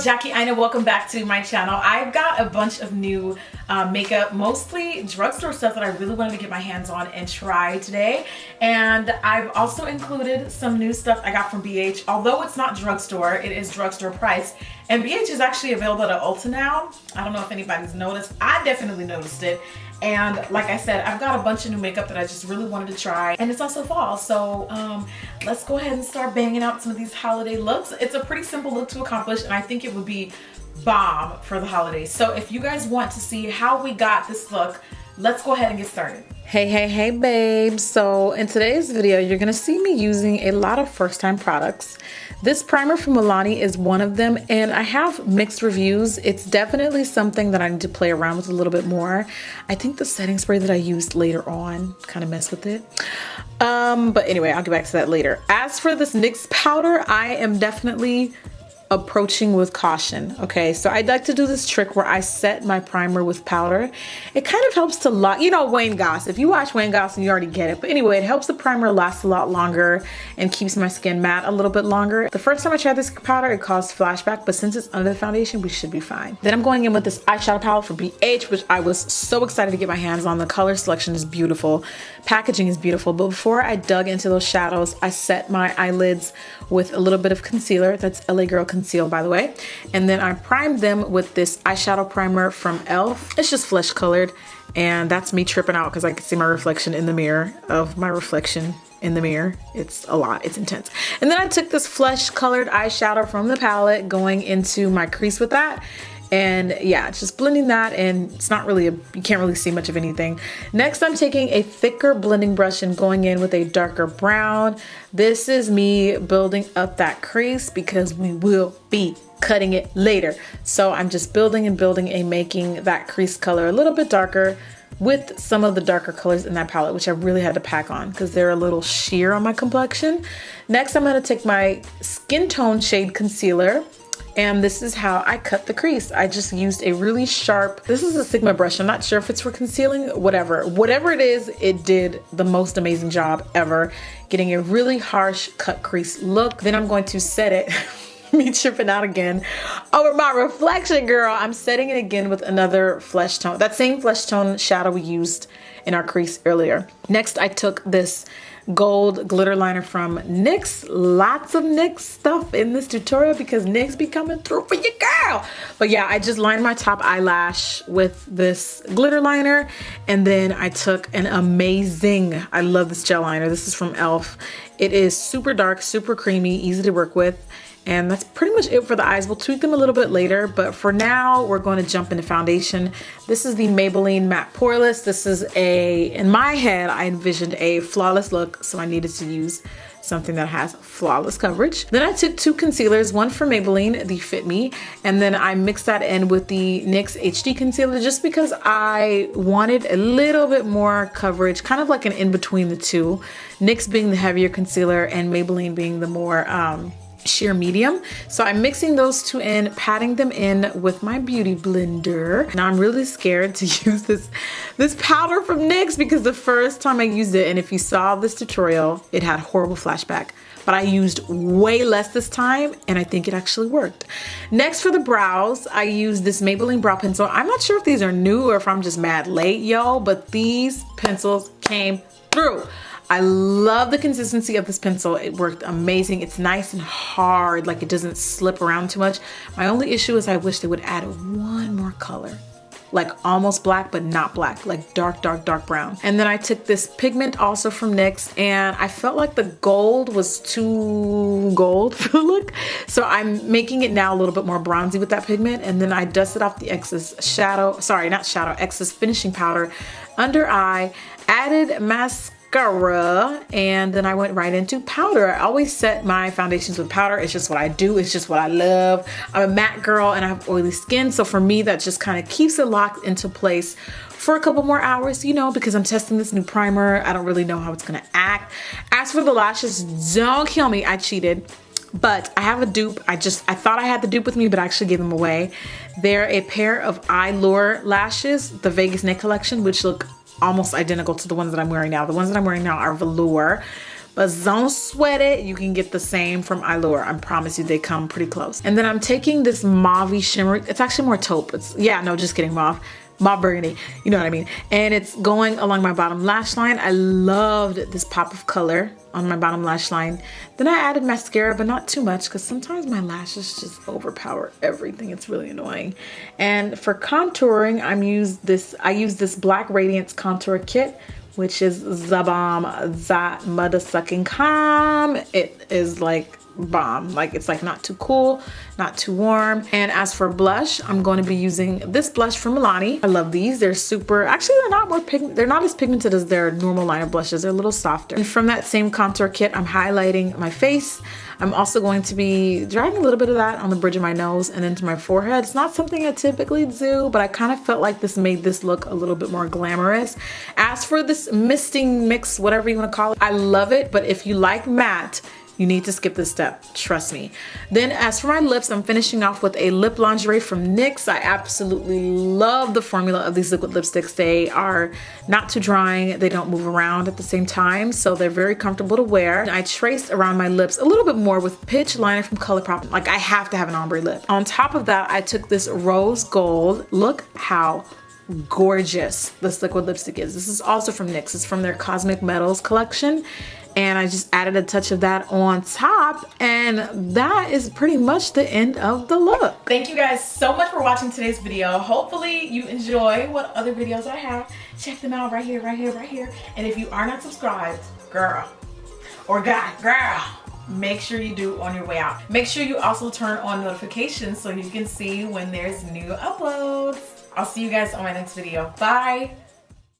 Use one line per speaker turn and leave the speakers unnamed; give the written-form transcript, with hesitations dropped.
Jackie Aina, welcome back to my channel. I've got a bunch of new makeup, mostly drugstore stuff that I really wanted to get my hands on and try today. And I've also included some new stuff I got from BH. Although it's not drugstore, it is drugstore price. And BH is actually available at Ulta now. I don't know if anybody's noticed. I definitely noticed it. And like I said, I've got a bunch of new makeup that I just really wanted to try. And it's also fall, so let's go ahead and start banging out some of these holiday looks. It's a pretty simple look to accomplish, and I think it would be bomb for the holidays. So if you guys want to see how we got this look, let's go ahead and get started. Hey babes. So in today's video, you're gonna see me using a lot of first-time products. This primer from Milani is one of them, and I have mixed reviews. It's definitely something that I need to play around with a little bit more. I think the setting spray that I used later on kind of messed with it. But anyway, I'll get back to that later. As for this NYX powder, I am definitely approaching with caution. Okay, so I'd like to do this trick where I set my primer with powder. It kind of helps to lock, you know, Wayne Goss. If you watch Wayne Goss, you already get it. But anyway, it helps the primer last a lot longer and keeps my skin matte a little bit longer. The first time I tried this powder, it caused flashback, but since it's under the foundation, we should be fine. Then I'm going in with this eyeshadow palette from BH, which I was so excited to get my hands on. The color selection is beautiful. Packaging is beautiful. But before I dug into those shadows, I set my eyelids with a little bit of concealer. That's LA Girl Conceal, by the way. And then I primed them with this eyeshadow primer from e.l.f. It's just flesh colored, and that's me tripping out because I can see my reflection in the mirror of my reflection in the mirror. It's a lot, it's intense. And then I took this flesh colored eyeshadow from the palette going into my crease with that. And yeah, just blending that, and it's not really you can't really see much of anything. Next, I'm taking a thicker blending brush and going in with a darker brown. This is me building up that crease because we will be cutting it later. So I'm just building and building and making that crease color a little bit darker with some of the darker colors in that palette, which I really had to pack on because they're a little sheer on my complexion. Next, I'm gonna take my skin tone shade concealer, and this is how I cut the crease. I just used a really sharp, this is a Sigma brush. I'm not sure if it's for concealing, whatever it is, it did the most amazing job ever, getting a really harsh cut crease look. Then I'm going to set it, me tripping out again over my reflection, girl. I'm setting it again with another flesh tone, that same flesh tone shadow we used in our crease earlier. Next, I took this gold glitter liner from NYX. Lots of NYX stuff in this tutorial because NYX be coming through for your girl. But yeah, I just lined my top eyelash with this glitter liner, and then I took an amazing, I love this gel liner. This is from e.l.f. It is super dark, super creamy, easy to work with. And that's pretty much it for the eyes. We'll tweak them a little bit later, but for now, we're going to jump into foundation. This is the Maybelline Matte Poreless. This is in my head, I envisioned a flawless look, so I needed to use something that has flawless coverage. Then I took two concealers, one from Maybelline, the Fit Me, and then I mixed that in with the NYX HD concealer just because I wanted a little bit more coverage, kind of like an in between the two. NYX being the heavier concealer and Maybelline being the more sheer medium. So I'm mixing those two in, patting them in with my beauty blender. Now I'm really scared to use this powder from NYX because the first time I used it, and if you saw this tutorial, it had horrible flashback. But I used way less this time, and I think it actually worked. Next, for the brows, I used this Maybelline brow pencil. I'm not sure if these are new or if I'm just mad late, y'all, but these pencils came through. I love the consistency of this pencil. It worked amazing. It's nice and hard, like it doesn't slip around too much. My only issue is I wish they would add one more color, like almost black, but not black, like dark brown. And then I took this pigment also from NYX, and I felt like the gold was too gold for the look. So I'm making it now a little bit more bronzy with that pigment. And then I dusted off the excess excess finishing powder under eye, added mascara, and then I went right into powder. I always set my foundations with powder. It's just what I do. It's just what I love. I'm a matte girl and I have oily skin. So for me, that just kind of keeps it locked into place for a couple more hours, you know, because I'm testing this new primer. I don't really know how it's gonna act. As for the lashes, don't kill me, I cheated. But I have a dupe. I thought I had the dupe with me, but I actually gave them away. They're a pair of Allure lashes, the Vegas Knit collection, which look almost identical to the ones that I'm wearing now. The ones that I'm wearing now are velour, but don't sweat it. You can get the same from Allure. I promise you they come pretty close. And then I'm taking this mauve shimmer. It's actually more taupe. It's, yeah, no, just kidding, mauve burgundy, you know what I mean. And it's going along my bottom lash line. I loved this pop of color on my bottom lash line. Then I added mascara, but not too much because sometimes my lashes just overpower everything. It's really annoying. And for contouring, I use this Black Radiance contour kit, which is the bomb. That mother sucking calm. It is like bomb. Like, it's like not too cool, not too warm. And as for blush, I'm going to be using this blush from Milani. I love these. They're super, actually they're not as pigmented as their normal line of blushes. They're a little softer. And from that same contour kit, I'm highlighting my face. I'm also going to be dragging a little bit of that on the bridge of my nose and into my forehead. It's not something I typically do, but I kind of felt like this made this look a little bit more glamorous. As for this misting mix, whatever you want to call it, I love it, but if you like matte, you need to skip this step, trust me. Then as for my lips, I'm finishing off with a lip lingerie from NYX. I absolutely love the formula of these liquid lipsticks. They are not too drying, they don't move around at the same time, so they're very comfortable to wear. I traced around my lips a little bit more with Pitch liner from Colourpop. Like, I have to have an ombre lip. On top of that, I took this rose gold. Look how gorgeous this liquid lipstick is. This is also from NYX. It's from their Cosmic Metals collection. And I just added a touch of that on top, and that is pretty much the end of the look. Thank you guys so much for watching today's video. Hopefully you enjoy what other videos I have. Check them out right here, right here, right here. And if you are not subscribed, girl or guy, girl, make sure you do on your way out. Make sure you also turn on notifications so you can see when there's new uploads. I'll see you guys on my next video. Bye.